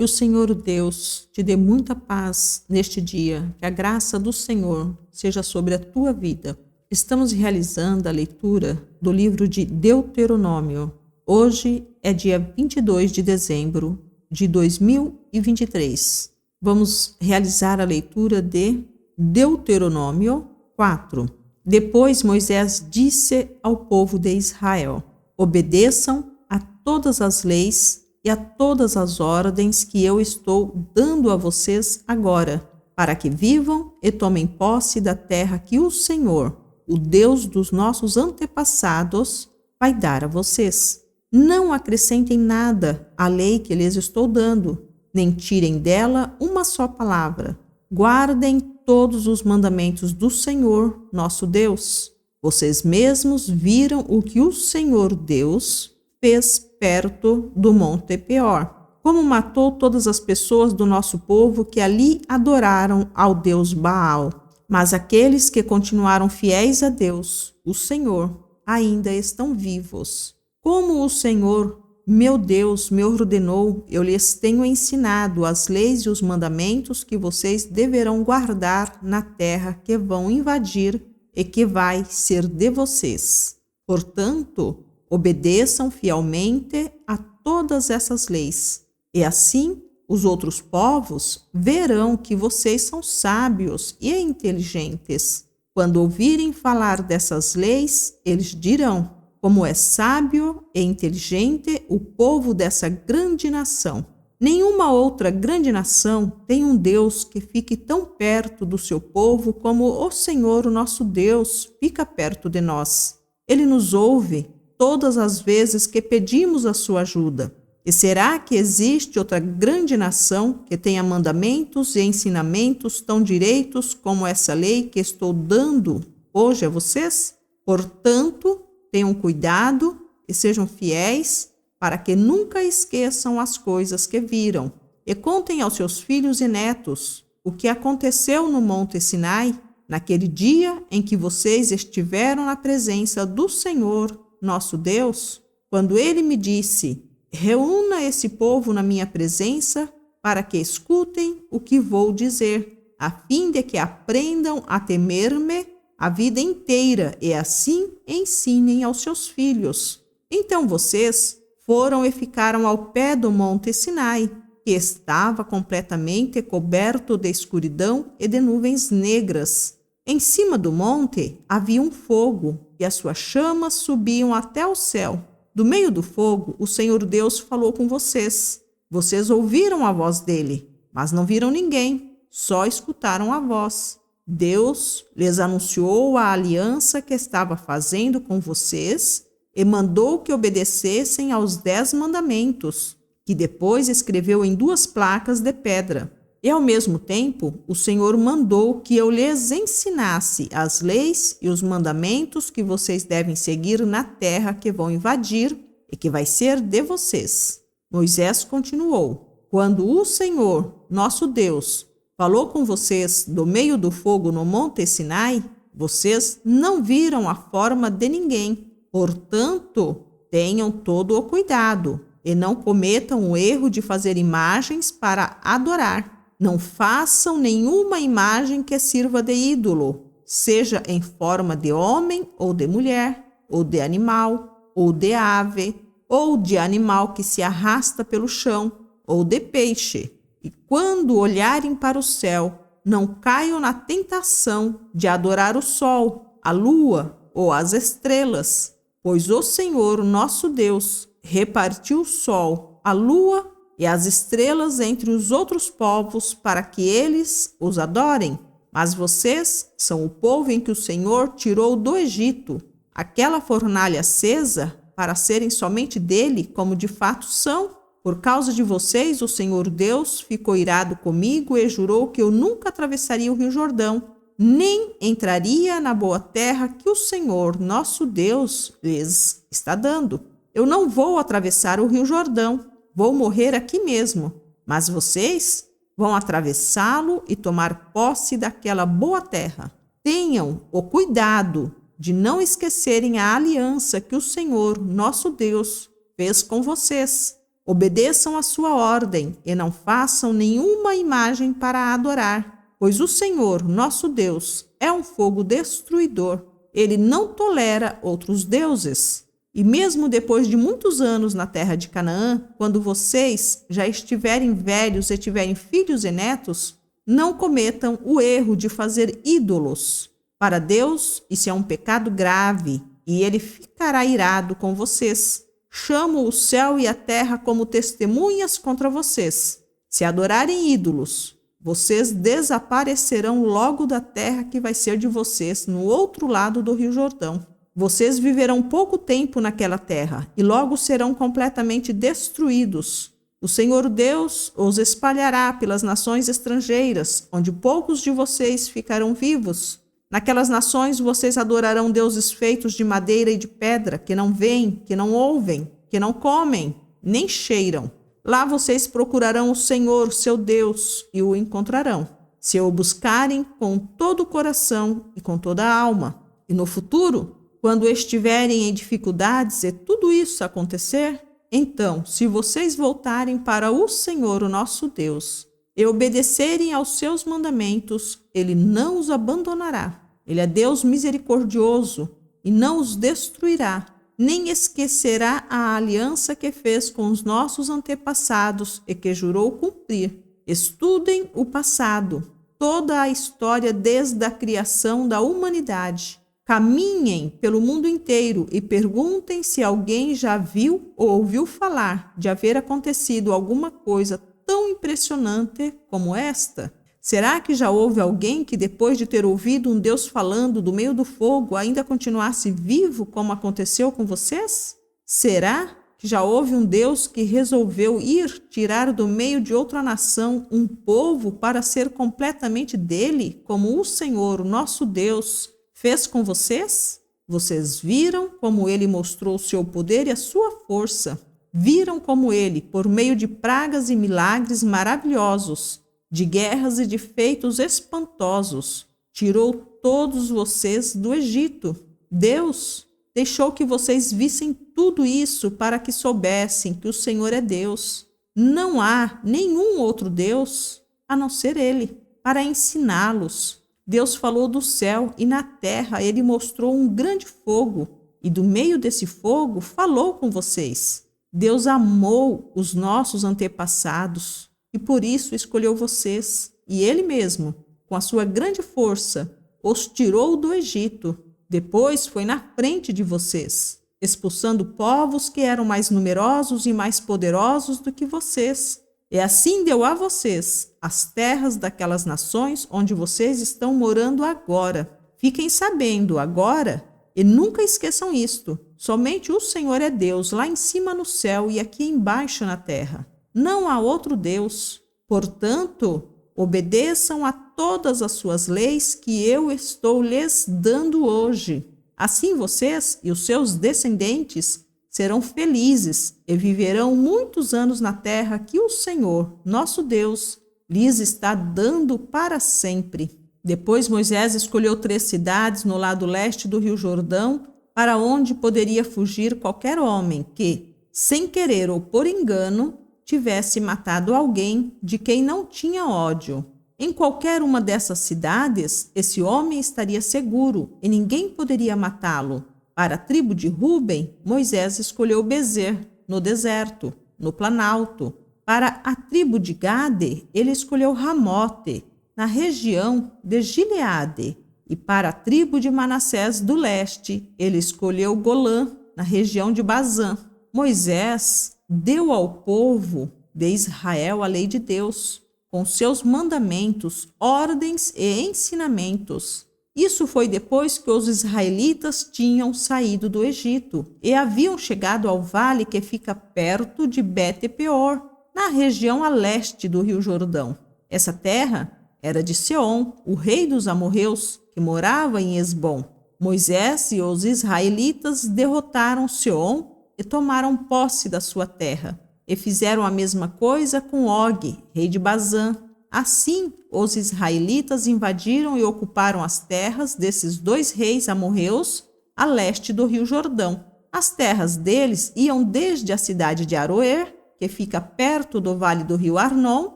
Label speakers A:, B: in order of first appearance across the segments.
A: Que o Senhor Deus te dê muita paz neste dia, que a graça do Senhor seja sobre a tua vida. Estamos realizando a leitura do livro de Deuteronômio. Hoje é dia 22 de dezembro de 2023. Vamos realizar a leitura de Deuteronômio 4. Depois Moisés disse ao povo de Israel: obedeçam a todas as leis e a todas as ordens que eu estou dando a vocês agora, para que vivam e tomem posse da terra que o Senhor, o Deus dos nossos antepassados, vai dar a vocês. Não acrescentem nada à lei que lhes estou dando, nem tirem dela uma só palavra. Guardem todos os mandamentos do Senhor, nosso Deus. Vocês mesmos viram o que o Senhor Deus fez perto do Monte Peor, como matou todas as pessoas do nosso povo que ali adoraram ao Deus Baal. Mas aqueles que continuaram fiéis a Deus, o Senhor, ainda estão vivos. Como o Senhor, meu Deus, me ordenou, eu lhes tenho ensinado as leis e os mandamentos que vocês deverão guardar na terra que vão invadir e que vai ser de vocês. Portanto, obedeçam fielmente a todas essas leis, e assim os outros povos verão que vocês são sábios e inteligentes. Quando ouvirem falar dessas leis, eles dirão: como é sábio e inteligente o povo dessa grande nação. Nenhuma outra grande nação tem um Deus que fique tão perto do seu povo como o Senhor, o nosso Deus, fica perto de nós. Ele nos ouve todas as vezes que pedimos a sua ajuda. E será que existe outra grande nação que tenha mandamentos e ensinamentos tão direitos como essa lei que estou dando hoje a vocês? Portanto, tenham cuidado e sejam fiéis para que nunca esqueçam as coisas que viram e contem aos seus filhos e netos o que aconteceu no Monte Sinai naquele dia em que vocês estiveram na presença do Senhor, nosso Deus, quando ele me disse: reúna esse povo na minha presença para que escutem o que vou dizer, a fim de que aprendam a temer-me a vida inteira e assim ensinem aos seus filhos. Então vocês foram e ficaram ao pé do Monte Sinai, que estava completamente coberto de escuridão e de nuvens negras. Em cima do monte havia um fogo, e as suas chamas subiam até o céu. Do meio do fogo, o Senhor Deus falou com vocês. Vocês ouviram a voz dele, mas não viram ninguém, só escutaram a voz. Deus lhes anunciou a aliança que estava fazendo com vocês e mandou que obedecessem aos 10 mandamentos, que depois escreveu em 2 placas de pedra. E, ao mesmo tempo, o Senhor mandou que eu lhes ensinasse as leis e os mandamentos que vocês devem seguir na terra que vão invadir e que vai ser de vocês. Moisés continuou: quando o Senhor, nosso Deus, falou com vocês do meio do fogo no Monte Sinai, vocês não viram a forma de ninguém. Portanto, tenham todo o cuidado e não cometam o erro de fazer imagens para adorar. Não façam nenhuma imagem que sirva de ídolo, seja em forma de homem ou de mulher, ou de animal, ou de ave, ou de animal que se arrasta pelo chão, ou de peixe. E quando olharem para o céu, não caiam na tentação de adorar o sol, a lua ou as estrelas, pois o Senhor, nosso Deus, repartiu o sol, a lua e as estrelas entre os outros povos para que eles os adorem. Mas vocês são o povo em que o Senhor tirou do Egito, aquela fornalha acesa, para serem somente dele, como de fato são. Por causa de vocês, o Senhor Deus ficou irado comigo e jurou que eu nunca atravessaria o Rio Jordão, nem entraria na boa terra que o Senhor, nosso Deus, lhes está dando. Eu não vou atravessar o Rio Jordão, vou morrer aqui mesmo, mas vocês vão atravessá-lo e tomar posse daquela boa terra. Tenham o cuidado de não esquecerem a aliança que o Senhor, nosso Deus, fez com vocês. Obedeçam a sua ordem e não façam nenhuma imagem para adorar, pois o Senhor, nosso Deus, é um fogo destruidor. Ele não tolera outros deuses. E mesmo depois de muitos anos na terra de Canaã, quando vocês já estiverem velhos e tiverem filhos e netos, não cometam o erro de fazer ídolos. Para Deus, isso é um pecado grave e ele ficará irado com vocês. Chamo o céu e a terra como testemunhas contra vocês. Se adorarem ídolos, vocês desaparecerão logo da terra que vai ser de vocês, no outro lado do Rio Jordão. Vocês viverão pouco tempo naquela terra e logo serão completamente destruídos. O Senhor Deus os espalhará pelas nações estrangeiras, onde poucos de vocês ficarão vivos. Naquelas nações vocês adorarão deuses feitos de madeira e de pedra, que não veem, que não ouvem, que não comem, nem cheiram. Lá vocês procurarão o Senhor, seu Deus, e o encontrarão, se o buscarem com todo o coração e com toda a alma. E no futuro, quando estiverem em dificuldades e tudo isso acontecer, então, se vocês voltarem para o Senhor, o nosso Deus, e obedecerem aos seus mandamentos, ele não os abandonará. Ele é Deus misericordioso e não os destruirá, nem esquecerá a aliança que fez com os nossos antepassados e que jurou cumprir. Estudem o passado, toda a história desde a criação da humanidade. Caminhem pelo mundo inteiro e perguntem se alguém já viu ou ouviu falar de haver acontecido alguma coisa tão impressionante como esta. Será que já houve alguém que, depois de ter ouvido um Deus falando do meio do fogo, ainda continuasse vivo como aconteceu com vocês? Será que já houve um Deus que resolveu ir tirar do meio de outra nação um povo para ser completamente dele, como o Senhor, o nosso Deus, fez com vocês? Vocês viram como ele mostrou o seu poder e a sua força. Viram como ele, por meio de pragas e milagres maravilhosos, de guerras e de feitos espantosos, tirou todos vocês do Egito. Deus deixou que vocês vissem tudo isso para que soubessem que o Senhor é Deus. Não há nenhum outro Deus a não ser ele, para ensiná-los. Deus falou do céu e na terra ele mostrou um grande fogo e do meio desse fogo falou com vocês. Deus amou os nossos antepassados e por isso escolheu vocês. E ele mesmo, com a sua grande força, os tirou do Egito. Depois foi na frente de vocês, expulsando povos que eram mais numerosos e mais poderosos do que vocês. E assim deu a vocês as terras daquelas nações onde vocês estão morando agora. Fiquem sabendo agora e nunca esqueçam isto. Somente o Senhor é Deus lá em cima no céu e aqui embaixo na terra. Não há outro Deus. Portanto, obedeçam a todas as suas leis que eu estou lhes dando hoje. Assim vocês e os seus descendentes serão felizes e viverão muitos anos na terra que o Senhor, nosso Deus, lhes está dando para sempre. Depois Moisés escolheu 3 cidades no lado leste do Rio Jordão, para onde poderia fugir qualquer homem que, sem querer ou por engano, tivesse matado alguém de quem não tinha ódio. Em qualquer uma dessas cidades, esse homem estaria seguro e ninguém poderia matá-lo. Para a tribo de Ruben, Moisés escolheu Bezer, no deserto, no planalto. Para a tribo de Gade, ele escolheu Ramote, na região de Gileade. E para a tribo de Manassés do leste, ele escolheu Golã, na região de Bazã. Moisés deu ao povo de Israel a lei de Deus, com seus mandamentos, ordens e ensinamentos. Isso foi depois que os israelitas tinham saído do Egito e haviam chegado ao vale que fica perto de Bet-peor, na região a leste do Rio Jordão. Essa terra era de Seom, o rei dos amorreus, que morava em Esbom. Moisés e os israelitas derrotaram Seom e tomaram posse da sua terra. E fizeram a mesma coisa com Og, rei de Bazã. Assim, os israelitas invadiram e ocuparam as terras desses 2 reis amorreus a leste do Rio Jordão. As terras deles iam desde a cidade de Aroer, que fica perto do vale do rio Arnon,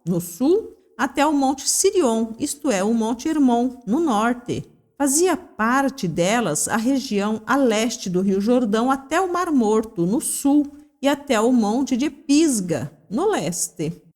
A: no sul, até o Monte Sirion, isto é, o Monte Hermon, no norte. Fazia parte delas a região a leste do rio Jordão até o Mar Morto, no sul, e até o Monte de Pisga, no leste.